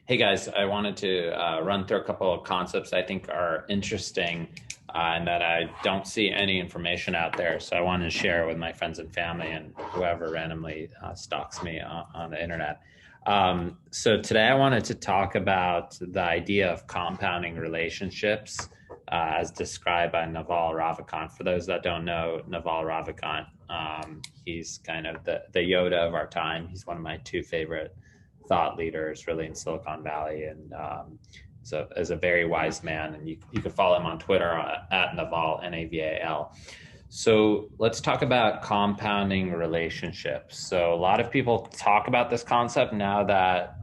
Hey guys, I wanted to run through a couple of concepts I think are interesting and that I don't see any information out there. So I wanted to share with my friends and family and whoever randomly stalks me on the internet. So today I wanted to talk about the idea of compounding relationships as described by Naval Ravikant. For those that don't know Naval Ravikant, he's kind of the Yoda of our time. He's one of my two favorite thought leaders really in Silicon Valley, and so is a very wise man. And you can follow him on Twitter at Naval, Naval. So let's talk about compounding relationships. So a lot of people talk about this concept now that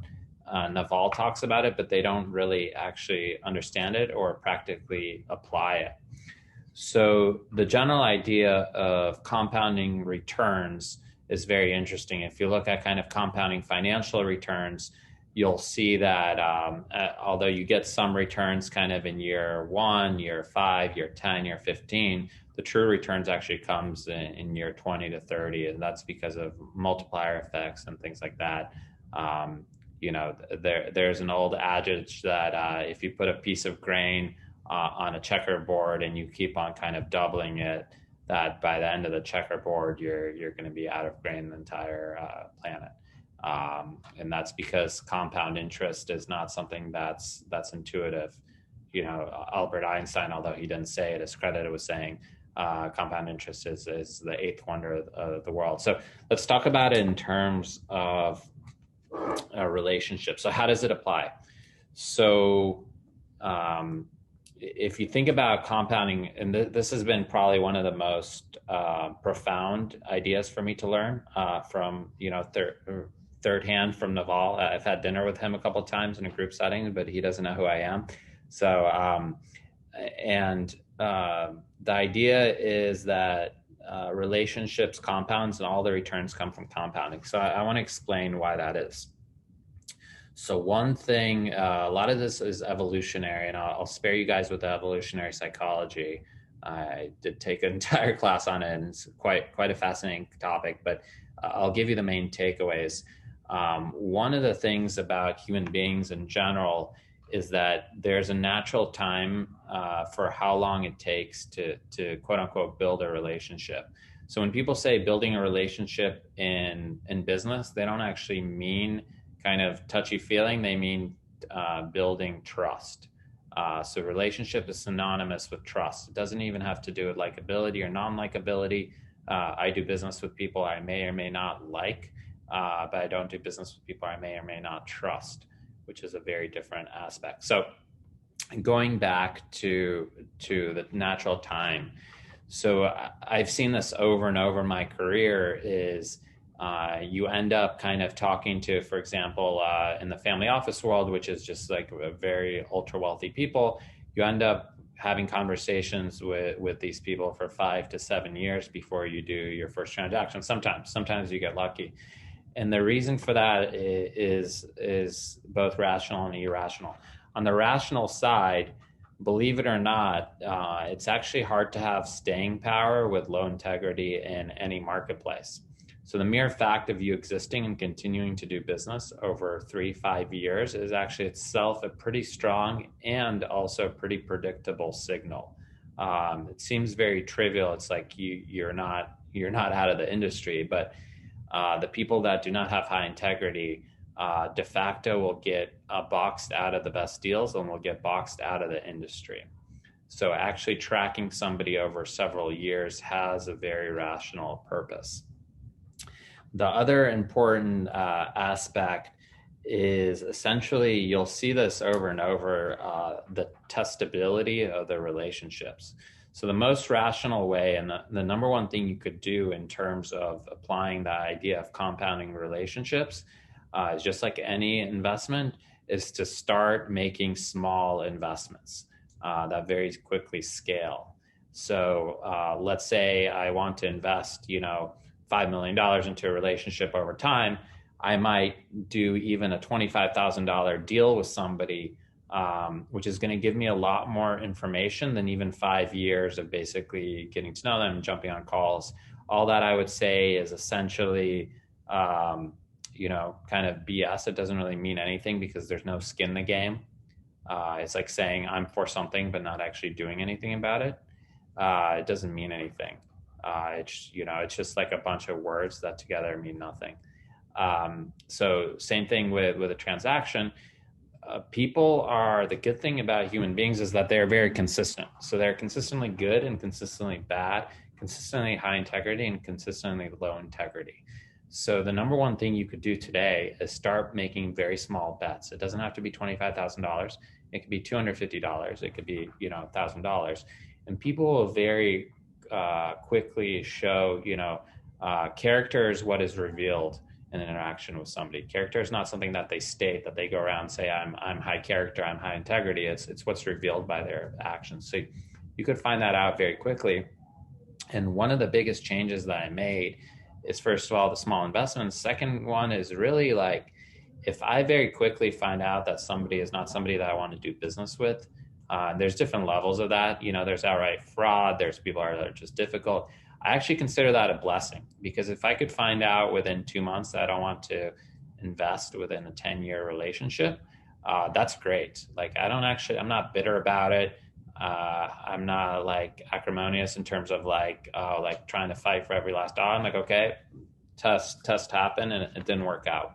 Naval talks about it, but they don't really actually understand it or practically apply it. So the general idea of compounding returns is very interesting. If you look at kind of compounding financial returns, you'll see that although you get some returns kind of in year 1, year 5, year 10, year 15, the true returns actually comes in year 20 to 30, and that's because of multiplier effects and things like that. There's an old adage that if you put a piece of grain on a checkerboard and you keep on kind of doubling it, that by the end of the checkerboard, you're going to be out of grain the entire planet. And that's because compound interest is not something that's intuitive. Albert Einstein, although he didn't say it, his credit was saying compound interest is the eighth wonder of the world. So let's talk about it in terms of a relationship. So how does it apply? So if you think about compounding, and this has been probably one of the most profound ideas for me to learn from, third hand from Naval. I've had dinner with him a couple of times in a group setting, but he doesn't know who I am. So, the idea is that relationships compounds and all the returns come from compounding. So I want to explain why that is. So one thing, a lot of this is evolutionary, and I'll spare you guys with the evolutionary psychology. I did take an entire class on it, and it's quite a fascinating topic, but I'll give you the main takeaways. One of the things about human beings in general is that there's a natural time for how long it takes to quote unquote build a relationship. So when people say building a relationship in business, they don't actually mean kind of touchy feeling. They mean building trust. So relationship is synonymous with trust. It doesn't even have to do with likability or non-likability. I do business with people I may or may not like, but I don't do business with people I may or may not trust, which is a very different aspect. So going back to the natural time. So I've seen this over and over in my career is you end up kind of talking to, for example, in the family office world, which is just like a very ultra wealthy people, you end up having conversations with these people for 5 to 7 years before you do your first transaction. Sometimes you get lucky. And the reason for that is both rational and irrational. On the rational side, believe it or not, it's actually hard to have staying power with low integrity in any marketplace. So the mere fact of you existing and continuing to do business over 3-5 years is actually itself a pretty strong and also pretty predictable signal. It seems very trivial. It's like you're not out of the industry, but the people that do not have high integrity de facto will get boxed out of the best deals and will get boxed out of the industry. So actually tracking somebody over several years has a very rational purpose. The other important aspect is essentially, you'll see this over and over, the testability of the relationships. So the most rational way, and the number one thing you could do in terms of applying the idea of compounding relationships, is just like any investment, is to start making small investments that very quickly scale. So let's say I want to invest, $5 million into a relationship over time. I might do even a $25,000 deal with somebody, which is going to give me a lot more information than even 5 years of basically getting to know them, jumping on calls. All that I would say is essentially, kind of BS. It doesn't really mean anything because there's no skin in the game. It's like saying I'm for something but not actually doing anything about it. It doesn't mean anything. It's just like a bunch of words that together mean nothing. So same thing with a transaction. The good thing about human beings is that they're very consistent. So they're consistently good and consistently bad, consistently high integrity and consistently low integrity. So the number one thing you could do today is start making very small bets. It doesn't have to be $25,000. It could be $250. It could be, $1,000. And people will very quickly show, character is what is revealed in an interaction with somebody. Character is not something that they state, that they go around and say, I'm high character, I'm high integrity. It's what's revealed by their actions. So you could find that out very quickly. And one of the biggest changes that I made is, first of all, the small investments. Second one is really like, if I very quickly find out that somebody is not somebody that I want to do business with, there's different levels of that. There's outright fraud. There's people that are just difficult. I actually consider that a blessing, because if I could find out within 2 months that I don't want to invest within a 10-year relationship, that's great. Like, I'm not bitter about it. I'm not like acrimonious in terms of like trying to fight for every last dollar. I'm like, okay, test happened and it didn't work out.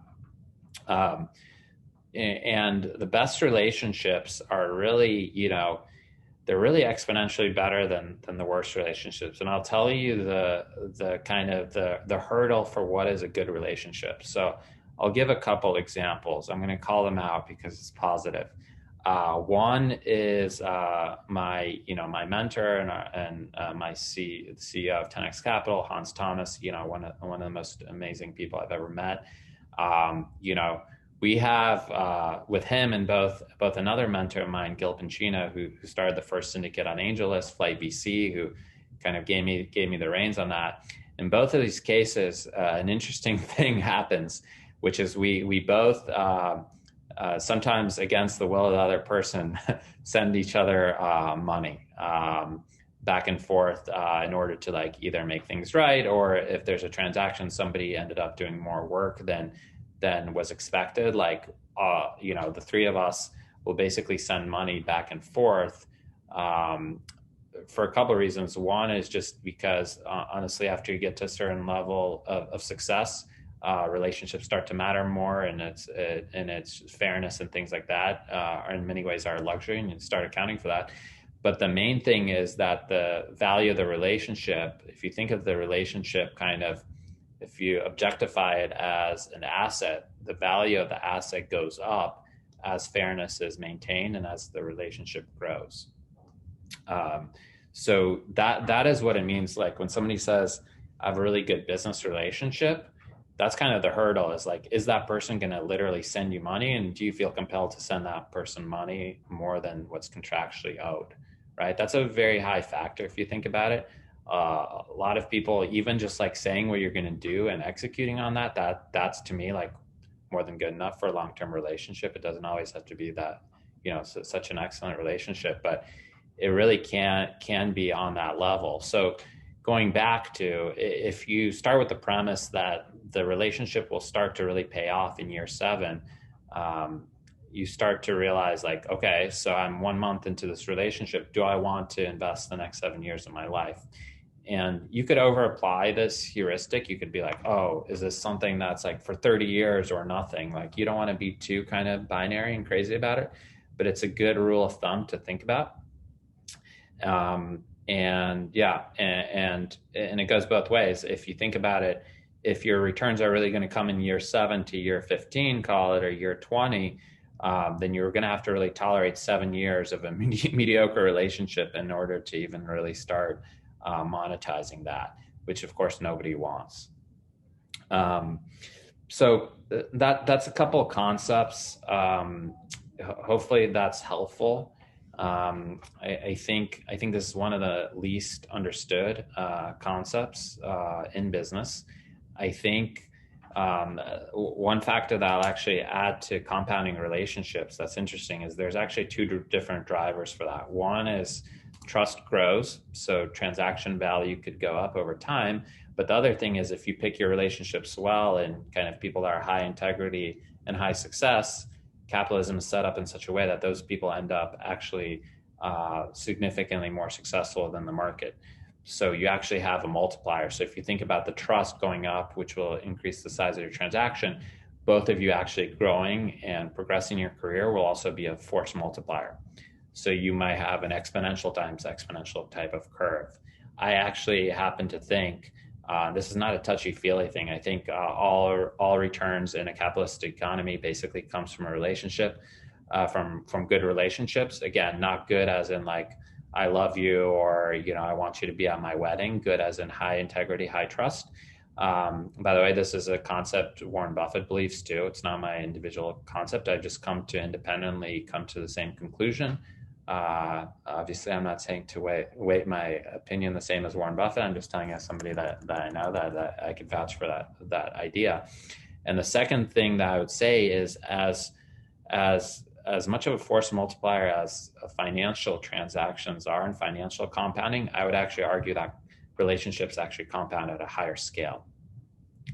And the best relationships are really, they're really exponentially better than the worst relationships. And I'll tell you the kind of the hurdle for what is a good relationship. So I'll give a couple examples. I'm going to call them out because it's positive. One is my mentor and my CEO of 10X Capital, Hans Thomas. One of the most amazing people I've ever met. We have with him and both another mentor of mine, Gil Pincino, who started the first syndicate on AngelList, Flight VC, who kind of gave me the reins on that. In both of these cases, an interesting thing happens, which is we both sometimes against the will of the other person send each other money back and forth in order to like either make things right, or if there's a transaction, somebody ended up doing more work than was expected. Like, the three of us will basically send money back and forth for a couple of reasons. One is just because honestly, after you get to a certain level of success, relationships start to matter more, and its fairness and things like that are in many ways our luxury, and you start accounting for that. But the main thing is that the value of the relationship, if you think of the relationship if you objectify it as an asset, the value of the asset goes up as fairness is maintained and as the relationship grows. So that is what it means. Like when somebody says, I have a really good business relationship, that's kind of the hurdle, is like, is that person going to literally send you money? And do you feel compelled to send that person money more than what's contractually owed, right? That's a very high factor if you think about it. A lot of people, even just like saying what you're going to do and executing on that's to me like more than good enough for a long-term relationship. It doesn't always have to be that, such an excellent relationship, but it really can be on that level. So going back to, if you start with the premise that the relationship will start to really pay off in year 7, you start to realize like, okay, so I'm 1 month into this relationship. Do I want to invest the next 7 years of my life? And you could over apply this heuristic. You could be like, oh, is this something that's like for 30 years or nothing? Like, you don't want to be too kind of binary and crazy about it, but it's a good rule of thumb to think about. And it goes both ways. If you think about it, if your returns are really going to come in year 7 to year 15, call it, or year 20, then you're going to have to really tolerate 7 years of a mediocre relationship in order to even really start monetizing that, which of course nobody wants. So that's a couple of concepts. Hopefully that's helpful. I think this is one of the least understood concepts in business. I think one factor that I'll actually add to compounding relationships that's interesting is there's actually 2 different drivers for that. One is trust grows, so transaction value could go up over time, But the other thing is if you pick your relationships well and kind of people that are high integrity and high success, capitalism is set up in such a way that those people end up actually significantly more successful than the market. So you actually have a multiplier. So if you think about the trust going up, which will increase the size of your transaction, both of you actually growing and progressing your career will also be a force multiplier. So you might have an exponential times exponential type of curve. I actually happen to think this is not a touchy-feely thing. I think all returns in a capitalist economy basically comes from a relationship, from good relationships. Again, not good as in like I love you or I want you to be at my wedding. Good as in high integrity, high trust. By the way, this is a concept Warren Buffett believes too. It's not my individual concept. I've just come to the same conclusion. Obviously, I'm not saying to weight my opinion the same as Warren Buffett. I'm just telling you as somebody that I know that I could vouch for that idea. And the second thing that I would say is as much of a force multiplier as financial transactions are and financial compounding, I would actually argue that relationships actually compound at a higher scale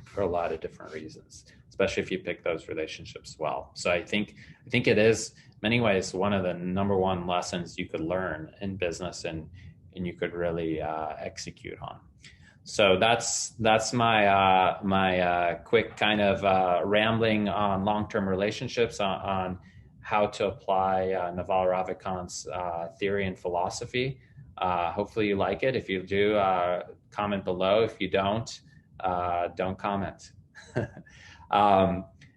for a lot of different reasons, especially if you pick those relationships well. So I think it is many ways one of the number one lessons you could learn in business and you could really execute on. So that's my quick kind of rambling on long-term relationships on how to apply Naval Ravikant's theory and philosophy. Hopefully you like it. If you do, comment below. If you don't comment.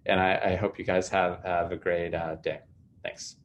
And I hope you guys have a great day. Thanks.